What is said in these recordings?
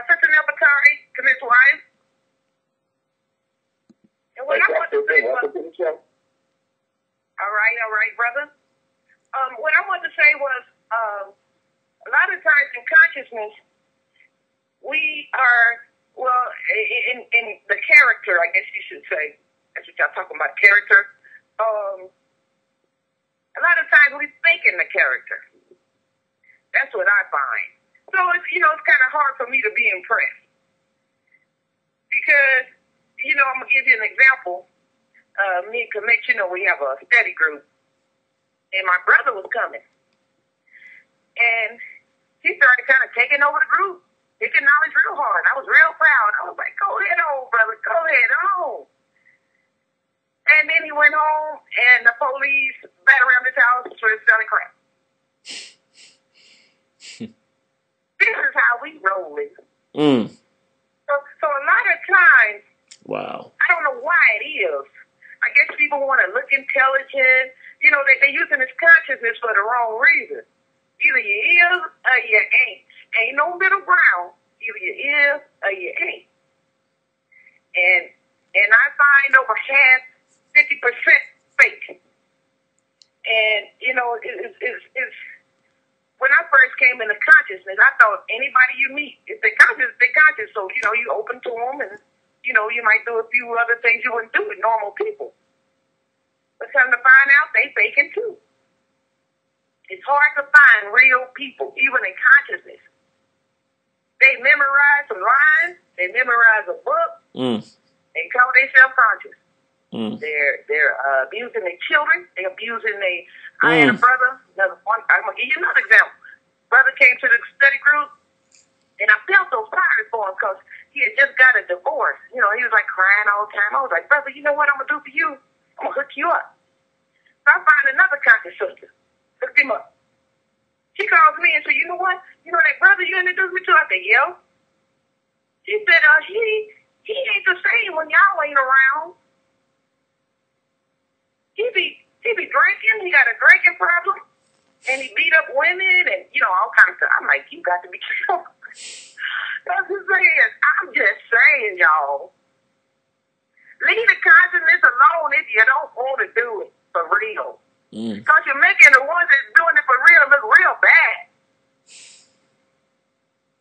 Sister Nefertari, Commit's wife. And what I want to say was, all right, brother. What I want to say was, a lot of times in consciousness, we are, well, in the character, I guess you should say. That's what y'all talking about, character. A lot of times we think in the character. That's what I find. So it's, it's kind of hard for me to be impressed. Because, I'm going to give you an example. Me and Commit, we have a study group. And my brother was coming. And he started kind of taking over the group. Taking knowledge real hard. I was real proud. I was like, go ahead on, brother. Go ahead on. And then he went home, and the police bat around his house for selling crap. This is how we roll it. So a lot of times, wow. I don't know why it is. I guess people want to look intelligent. They're using this consciousness for the wrong reason. Either you is or you ain't. Ain't no middle ground. Either you is or you ain't. And I find over half, 50% fake. And, it's when I first came into consciousness, I thought anybody you meet, if they're conscious, they're conscious. So, you open to them and, you might do a few other things you wouldn't do with normal people. But come to find out, they faking too. It's hard to find real people, even in consciousness. They memorize some lines, they memorize a book, they call themselves conscious. They're abusing their children, they're abusing their... I had a brother, I'm going to give you another example. Brother came to the study group, and I felt so sorry for him because he had just got a divorce. He was like crying all the time. I was like, brother, you know what I'm going to do for you? I'm going to hook you up. So I find another conscious sister, hooked him up. She calls me and said, you know what? That brother you introduced me to? I said, yeah. She said, he ain't the same when y'all ain't around. He be drinking. He got a drinking problem. And he beat up women and, all kinds of stuff. I'm like, you got to be careful. That's just saying. I'm just saying, y'all. Leave the consciousness alone if you don't want to do it for real. Because you're making the ones that's doing it for real look real bad.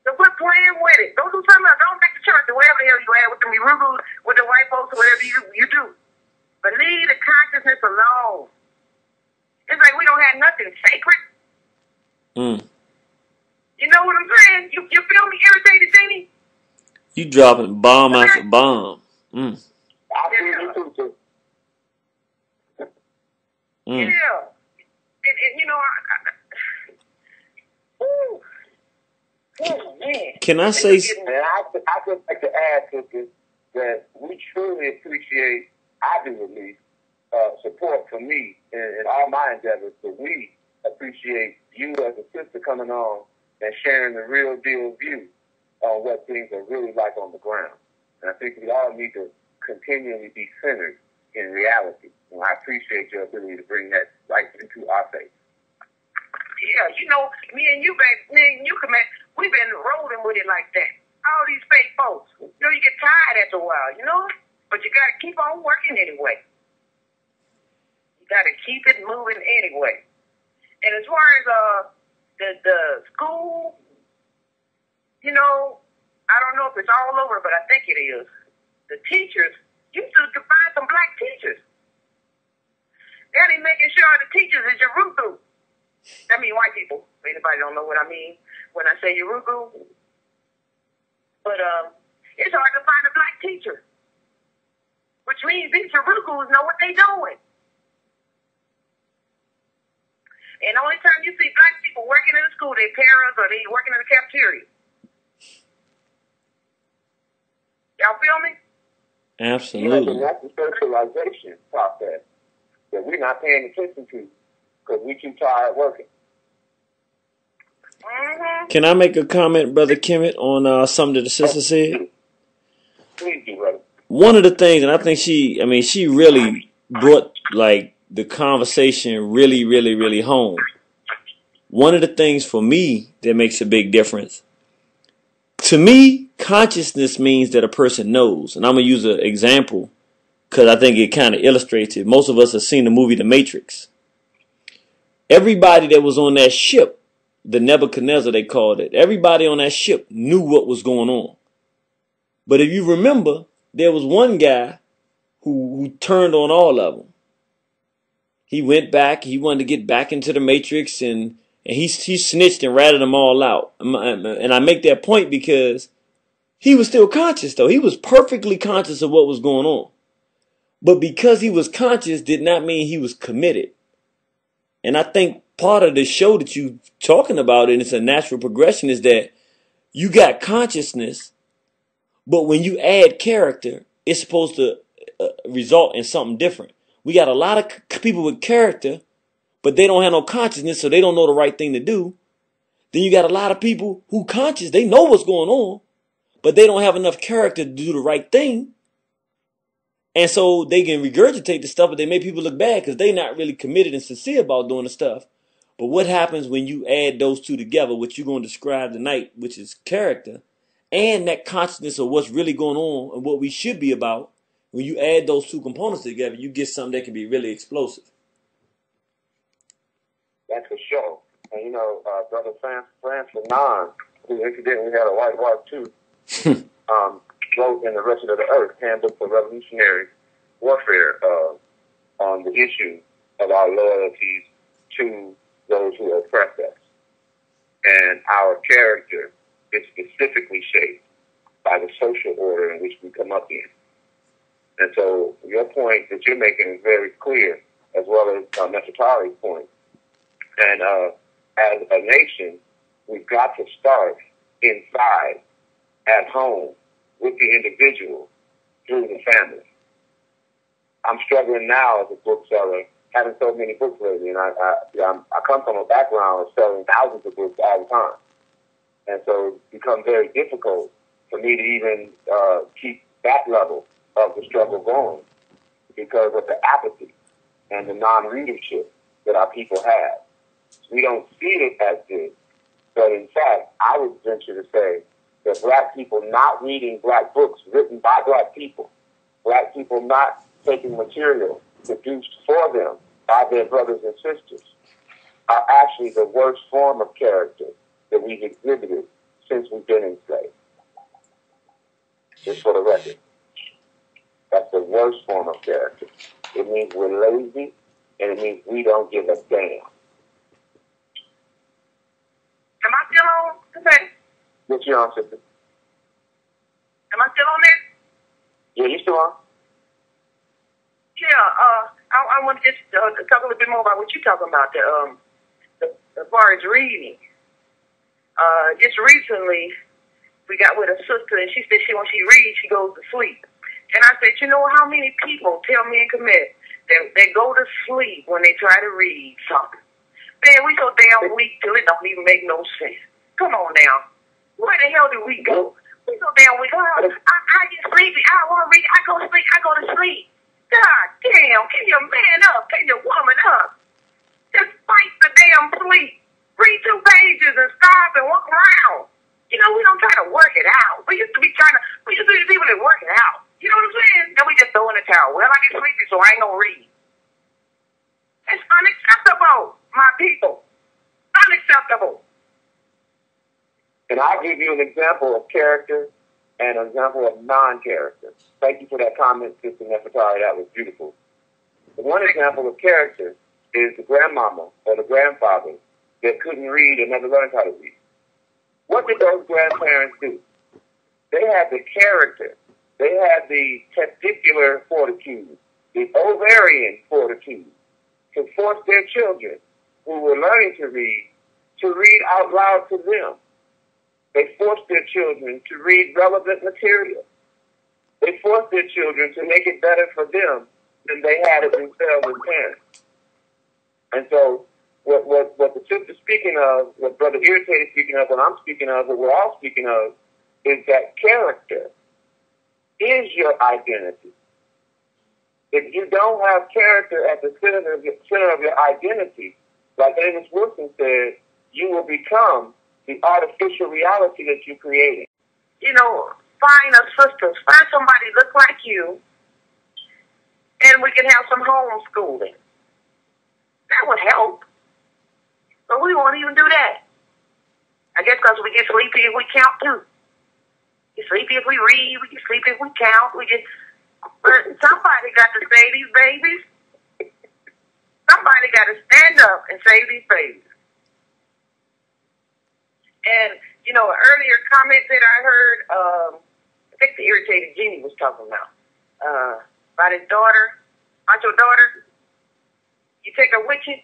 So quit playing with it. Don't do something else. Don't take the church or whatever the hell you at with them Urubus, with the white folks, or whatever you do. But leave the consciousness alone. It's like we don't have nothing sacred. You know what I'm saying? You feel me irritated, Jenny? You dropping bomb after bomb. Yeah. And oh man. Can I say? And I just like to add, sisters, that we truly appreciate, I do at least, support from me in all my endeavors. But we appreciate you as a sister coming on and sharing the real deal view on what things are really like on the ground. And I think we all need to continually be centered in reality. And I appreciate your ability to bring that right into our faith. Yeah, me and you, Commit, we've been rolling with it like that. All these fake folks. You get tired after a while, but you got to keep on working anyway. You got to keep it moving anyway. And as far as the school, I don't know if it's all over, but I think it is. The teachers, you should find some black teachers. They're making sure the teachers is Yoruba. I mean white people. Anybody don't know what I mean when I say Yoruba. But it's hard to find a black teacher. Which means these Yorugas know what they're doing. And the only time you see black people working in the school, their parents or they working in the cafeteria. Y'all feel me? Absolutely. And that's the socialization process that we're not paying attention to because we too tired working. Can I make a comment, Brother Kemet, on something that the sister said? Please do, brother. One of the things, and I think she really brought the conversation really, really, really home. One of the things for me that makes a big difference, To me, consciousness means that a person knows. And I'm going to use an example because I think it kind of illustrates it. Most of us have seen the movie The Matrix. Everybody that was on that ship, the Nebuchadnezzar they called it, everybody on that ship knew what was going on. But if you remember, there was one guy who turned on all of them. He went back, he wanted to get back into the Matrix, and he snitched and ratted them all out. And I make that point because he was still conscious, though. He was perfectly conscious of what was going on. But because he was conscious did not mean he was committed. And I think part of the show that you talking about, and it's a natural progression, is that you got consciousness, but when you add character, it's supposed to result in something different. We got a lot of people with character, but they don't have no consciousness, so they don't know the right thing to do. Then you got a lot of people who conscious, they know what's going on, but they don't have enough character to do the right thing. And so they can regurgitate the stuff, but they make people look bad because they're not really committed and sincere about doing the stuff. But what happens when you add those two together, which you're going to describe tonight, which is character, and that consciousness of what's really going on and what we should be about, when you add those two components together, you get something that can be really explosive. That's for sure. And you know, Brother Frantz Fanon, who incidentally had a white wife too, wrote in The Wretched of the Earth, Handbook for Revolutionary Warfare, on the issue of our loyalties to those who oppress us. And our character is specifically shaped by the social order in which we come up in. And so your point that you're making is very clear, as well as Nefertari's point. And as a nation, we've got to start inside, at home, with the individual, through the family. I'm struggling now as a bookseller, having so many books lately, and I come from a background of selling thousands of books all the time. And so it's become very difficult for me to even keep that level of the struggle going because of the apathy and the non-readership that our people have. We don't see it as this, but in fact, I would venture to say that black people not reading black books written by black people not taking material produced for them by their brothers and sisters, are actually the worst form of character that we've exhibited since we've been enslaved. Just for the record. That's the worst form of character. It means we're lazy, and it means we don't give a damn. Am I still on? Okay. What's your answer? Am I still on there? Yeah, you still on? Yeah, I want to just talk a little bit more about what you're talking about, as far as reading. Just recently, we got with a sister, and she said when she reads, she goes to sleep. And I said, you know how many people tell me and commit that they go to sleep when they try to read something? Man, we so damn weak till it don't even make no sense. Come on now. Where the hell do we go? We so damn weak. I get sleepy. I want to read. I go to sleep. I go to sleep. God damn, get your man up. Get your woman up. Just fight the damn sleep. Read 2 pages and stop and walk around. You know, we don't try to work it out. We used to be the people that work it out. You know what I'm saying? Then we just throw in the towel. Well, I get sleepy, so I ain't gonna read. It's unacceptable, my people. Unacceptable. And I'll give you an example of character and an example of non-character. Thank you for that comment, Sister Nefertari. That was beautiful. The one example of character is the grandmama or the grandfather that couldn't read and never learned how to read. What did those grandparents do? They had the character. They had the testicular fortitude, the ovarian fortitude to force their children who were learning to read out loud to them. They forced their children to read relevant material. They forced their children to make it better for them than they had it themselves as parents. And so what the sister's speaking of, what Brother Irritated speaking of, what I'm speaking of, what we're all speaking of, is that character is your identity. If you don't have character at the center of your identity, like Amos Wilson said, you will become the artificial reality that you created. find us sisters, find somebody look like you, and we can have some homeschooling. That would help. But we won't even do that. I guess because we get sleepy if we count too. We get sleepy if we read. We get sleepy if we count. But somebody got to save these babies. Somebody got to stand up and save these babies. And, an earlier comment that I heard, I think the irritated Genie was talking about his daughter, about your daughter. You take her with you.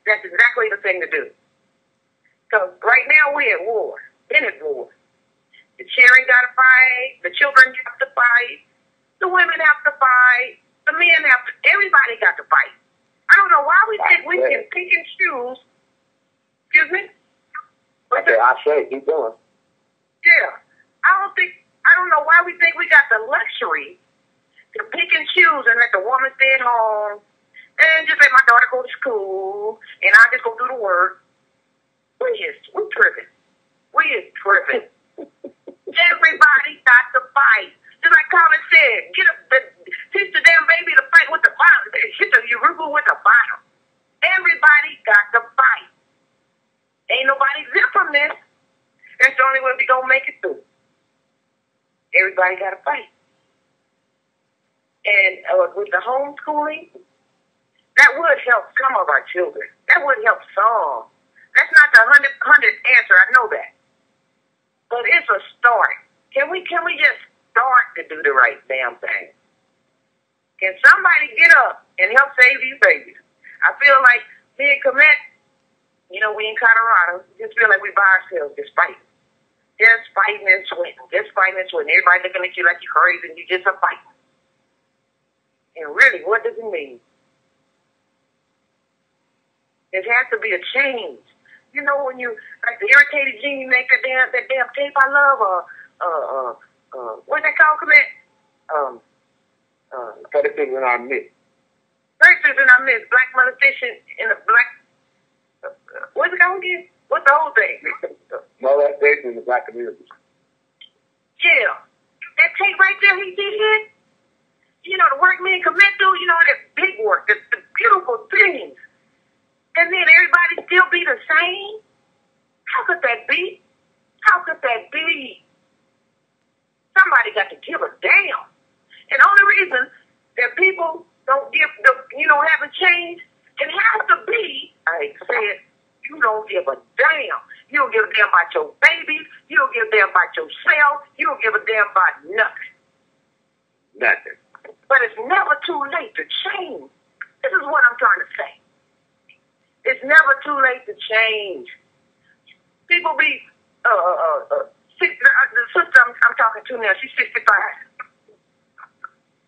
That's exactly the thing to do. Because right now we're at war. Been at war. The children got to fight. The children have to fight. The women have to fight. The men have to. Everybody got to fight. I don't know why we think we can pick and choose. Excuse me? Okay, I say, keep going. Yeah. I don't know why we think we got the luxury to pick and choose and let the woman stay at home and just let my daughter go to school and I'll just go do the work. We tripping. We is tripping. Everybody got to fight. Just like Colin said, teach the damn baby to fight with the bottom. Hit the Yoruba with the bottom. Everybody got to fight. Ain't nobody exempt from this. That's the only way we gonna make it through. Everybody got to fight. And with the homeschooling, that would help some of our children. That would help some. That's not the 100th answer. I know that. But it's a start. Can we just start to do the right damn thing? Can somebody get up and help save these babies? I feel like me and Komet, we in Colorado, just feel like we by ourselves, just fighting. Just fighting and sweating. Just fighting and sweating. Everybody looking at you like you're crazy and you just a fighting. And really, what does it mean? There has to be a change. When you, like the irritated Genie make that damn tape I love, what's that called, Komet? 36 in our midst. 36 in our midst. Black Maleficent in the black, what's it called again? What's the whole thing? Molestation in the black community. Yeah. That tape right there he did here, the work men commit to, that big work, the beautiful things. And then everybody still be the same? How could that be? How could that be? Somebody got to give a damn. And the only reason that people don't haven't changed, it has to be, I said, you don't give a damn. You don't give a damn about your babies. You don't give a damn about yourself. You don't give a damn about nothing. Nothing. But it's never too late to change. This is what I'm trying to say. It's never too late to change. People be, the sister I'm talking to now, she's 65.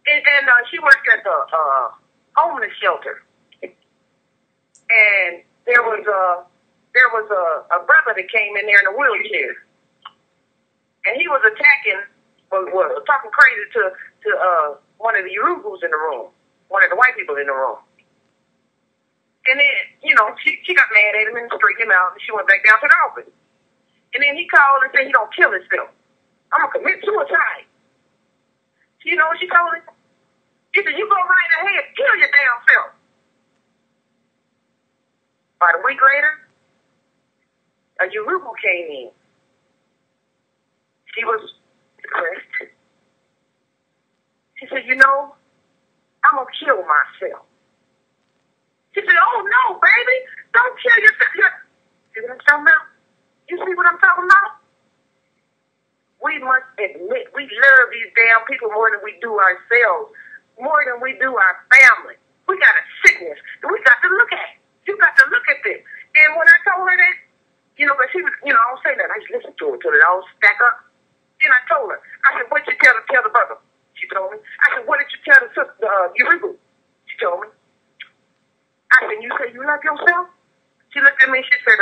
And she works at the homeless shelter. And there was a brother that came in there in a wheelchair. And he was talking crazy to one of the Urubus in the room, one of the white people in the room. And then, she got mad at him and straightened him out, and she went back down to the office. And then he called and said he don't kill himself. I'm going to commit suicide. You know what she told him? She said, you go right ahead, kill your damn self. About a week later, a Yoruba came in. She was depressed. She said, I'm going to kill myself. She said, oh, no, baby, don't kill yourself. See what I'm talking about? You see what I'm talking about? We must admit we love these damn people more than we do ourselves, more than we do our family. We got a sickness, and we got to look at it. You got to look at this. And when I told her that, but she was, I don't say that. I just listened to her till it all stack up. Then I told her, I said, what did you tell the brother? She told me. I said, what did you tell the sister, Yoruba? She told me. I said, you say you love yourself? She looked at me and she said,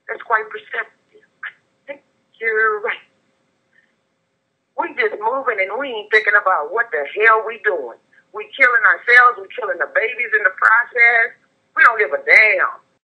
that's quite perceptive. I think you're right. We just moving and we ain't thinking about what the hell we doing. We killing ourselves. We killing the babies in the process. We don't give a damn.